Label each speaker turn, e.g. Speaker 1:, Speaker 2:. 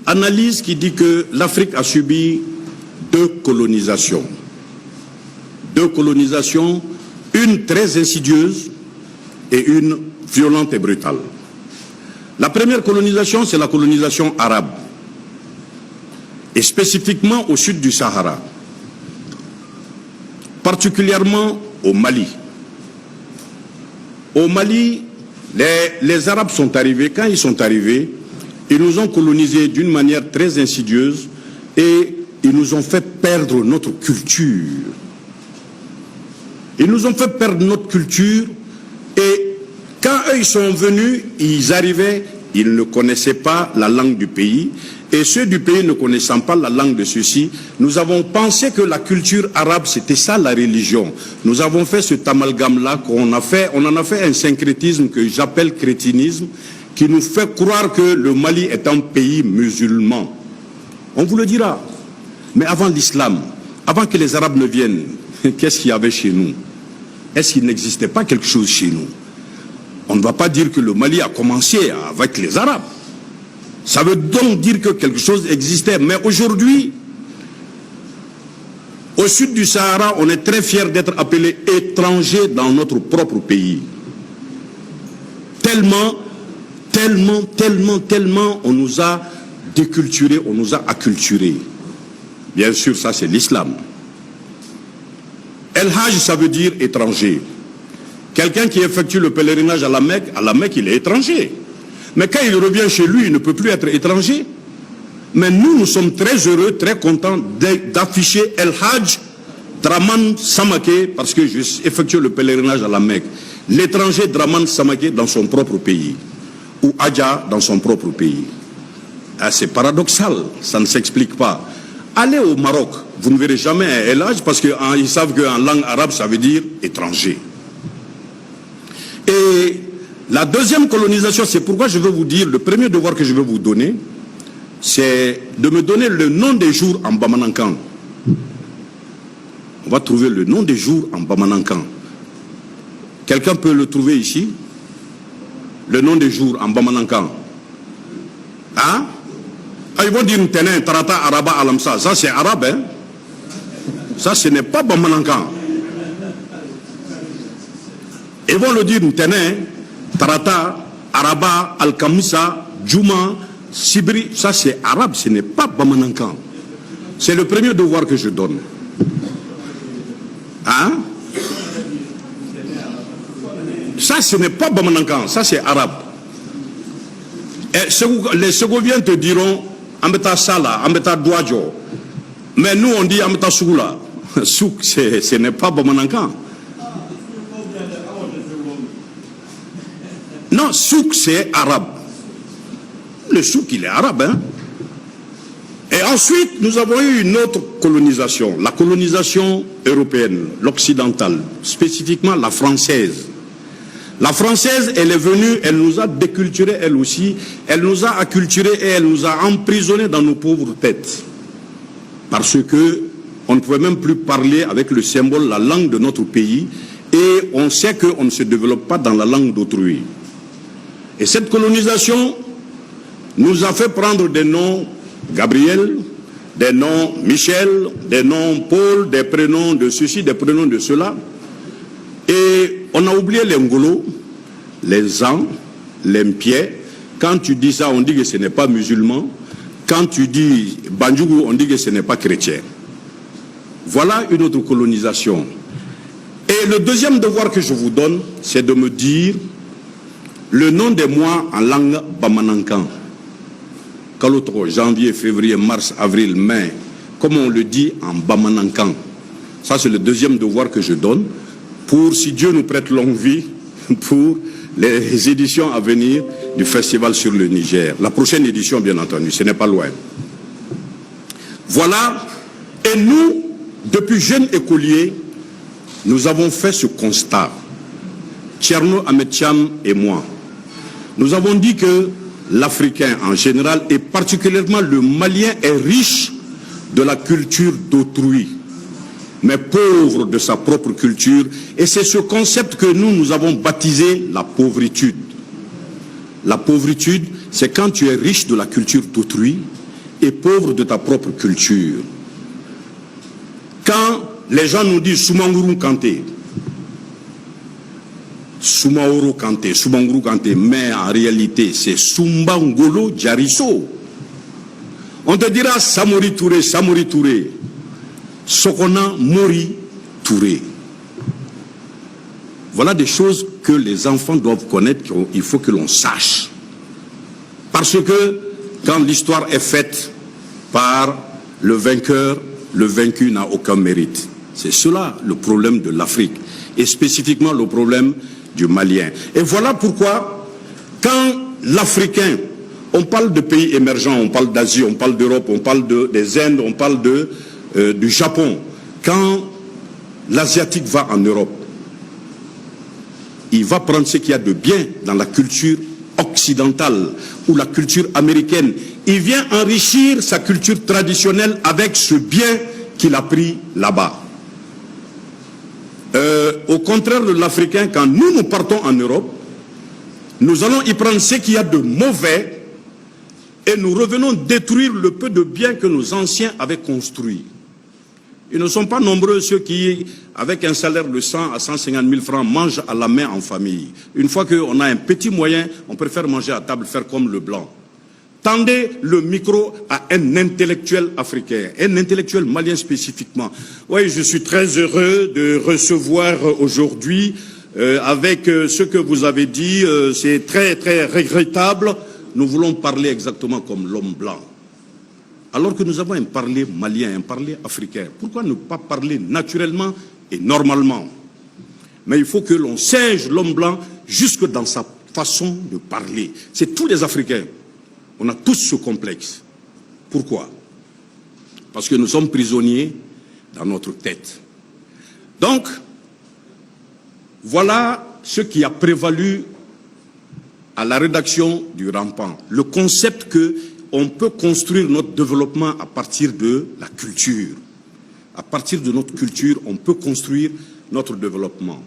Speaker 1: analyse qui dit que l'Afrique a subi deux colonisations. Deux colonisations, une très insidieuse et une violente et brutale. La première colonisation, c'est la colonisation arabe, et spécifiquement au sud du Sahara, particulièrement au Mali. Au Mali, les Arabes sont arrivés. Quand ils sont arrivés, ils nous ont colonisés d'une manière très insidieuse et ils nous ont fait perdre notre culture. Ils nous ont fait perdre notre culture et quand eux ils sont venus, ils arrivaient, ils ne connaissaient pas la langue du pays et ceux du pays ne connaissant pas la langue de ceux-ci, nous avons pensé que la culture arabe c'était ça la religion. Nous avons fait cet amalgame-là on en a fait un syncrétisme que j'appelle crétinisme qui nous fait croire que le Mali est un pays musulman. On vous le dira. Mais avant l'islam, avant que les Arabes ne viennent, qu'est-ce qu'il y avait chez nous? Est-ce qu'il n'existait pas quelque chose chez nous? On ne va pas dire que le Mali a commencé avec les Arabes. Ça veut donc dire que quelque chose existait. Mais aujourd'hui, au sud du Sahara, on est très fiers d'être appelés étrangers dans notre propre pays. Tellement on nous a déculturés, on nous a acculturés. Bien sûr, ça c'est l'islam. El Hajj, ça veut dire étranger. Quelqu'un qui effectue le pèlerinage à la Mecque, il est étranger. Mais quand il revient chez lui, il ne peut plus être étranger. Mais nous sommes très heureux, très contents d'afficher El Hajj Draman Samake, parce que je effectue le pèlerinage à la Mecque. L'étranger Draman Samake dans son propre pays, ou Adja dans son propre pays. Ah, c'est paradoxal, ça ne s'explique pas. Allez au Maroc, vous ne verrez jamais un El Hajj parce qu'ils savent qu'en langue arabe, ça veut dire étranger. Et la deuxième colonisation, c'est pourquoi je veux vous dire, le premier devoir que je veux vous donner, c'est de me donner le nom des jours en Bamanankan. On va trouver le nom des jours en Bamanankan. Quelqu'un peut le trouver ici? Le nom des jours en Bamanankan. Hein? Ah, ils vont dire Ntenen, Tarata, Araba, Alamsa. Ça c'est arabe, hein? Ça ce n'est pas Bamanankan. Ils vont le dire Ntenen, Tarata, Araba, Al-Kamisa, Djouma, Sibri. Ça c'est arabe, ce n'est pas Bamanankan. C'est le premier devoir que je donne. Hein? Ça ce n'est pas Bamanankan, ça c'est arabe. Et les Ségoviens te diront Ambeta Sala, Ambeta Douadjo. Mais nous on dit Ambeta Soula. Souk, ce n'est pas Bamanankan. Non, souk c'est arabe. Le souk il est arabe, hein. Et ensuite nous avons eu une autre colonisation, la colonisation européenne, l'occidentale, spécifiquement la française. La française, elle est venue, elle nous a déculturés elle aussi, elle nous a acculturés et elle nous a emprisonnés dans nos pauvres têtes. Parce que on ne pouvait même plus parler avec le symbole, la langue de notre pays, et on sait qu'on ne se développe pas dans la langue d'autrui. Et cette colonisation nous a fait prendre des noms Gabriel, des noms Michel, des noms Paul, des prénoms de ceci, des prénoms de cela. Et on a oublié les Ngolo, les Zan, les Mpié. Quand tu dis ça, on dit que ce n'est pas musulman. Quand tu dis Bandjougou, on dit que ce n'est pas chrétien. Voilà une autre colonisation. Et le deuxième devoir que je vous donne, c'est de me dire le nom des mois en langue bamanankan. Kalotro, janvier, février, mars, avril, mai, comme on le dit en bamanankan. Ça, c'est le deuxième devoir que je donne pour, si Dieu nous prête longue vie, pour les éditions à venir du Festival sur le Niger. La prochaine édition, bien entendu, ce n'est pas loin. Voilà. Et nous, depuis jeunes écoliers, nous avons fait ce constat. Tcherno Ametcham et moi. Nous avons dit que l'Africain en général, et particulièrement le Malien, est riche de la culture d'autrui, mais pauvre de sa propre culture. Et c'est ce concept que nous avons baptisé la pauvritude. La pauvritude, c'est quand tu es riche de la culture d'autrui et pauvre de ta propre culture. Quand les gens nous disent Soumanguru Kanté, Soumaoro Kanté, Soumanguru Kanté, mais en réalité c'est Soumbangolo Diarisso. On te dira Samori Touré, Sokona Mori Touré. Voilà des choses que les enfants doivent connaître, qu'il faut que l'on sache. Parce que quand l'histoire est faite par le vainqueur, le vaincu n'a aucun mérite. C'est cela le problème de l'Afrique, et spécifiquement le problème du Malien. Et voilà pourquoi, quand l'Africain, on parle de pays émergents, on parle d'Asie, on parle d'Europe, on parle des Indes, on parle du Japon, quand l'Asiatique va en Europe, il va prendre ce qu'il y a de bien dans la culture occidentale ou la culture américaine. Il vient enrichir sa culture traditionnelle avec ce bien qu'il a pris là-bas. Au contraire de l'Africain, quand nous partons en Europe, nous allons y prendre ce qu'il y a de mauvais et nous revenons détruire le peu de bien que nos anciens avaient construit. Ils ne sont pas nombreux ceux qui, avec un salaire de 100 à 150 000 francs, mangent à la main en famille. Une fois qu'on a un petit moyen, on préfère manger à table, faire comme le blanc. Tendez le micro à un intellectuel africain, un intellectuel malien spécifiquement. Oui, je suis très heureux de recevoir aujourd'hui, avec ce que vous avez dit, c'est très très regrettable. Nous voulons parler exactement comme l'homme blanc. Alors que nous avons un parler malien, un parler africain. Pourquoi ne pas parler naturellement et normalement? Mais il faut que l'on singe l'homme blanc jusque dans sa façon de parler. C'est tous les Africains. On a tous ce complexe. Pourquoi? Parce que nous sommes prisonniers dans notre tête. Donc, voilà ce qui a prévalu à la rédaction du Rampant. Le concept que on peut construire notre développement à partir de la culture. À partir de notre culture, on peut construire notre développement.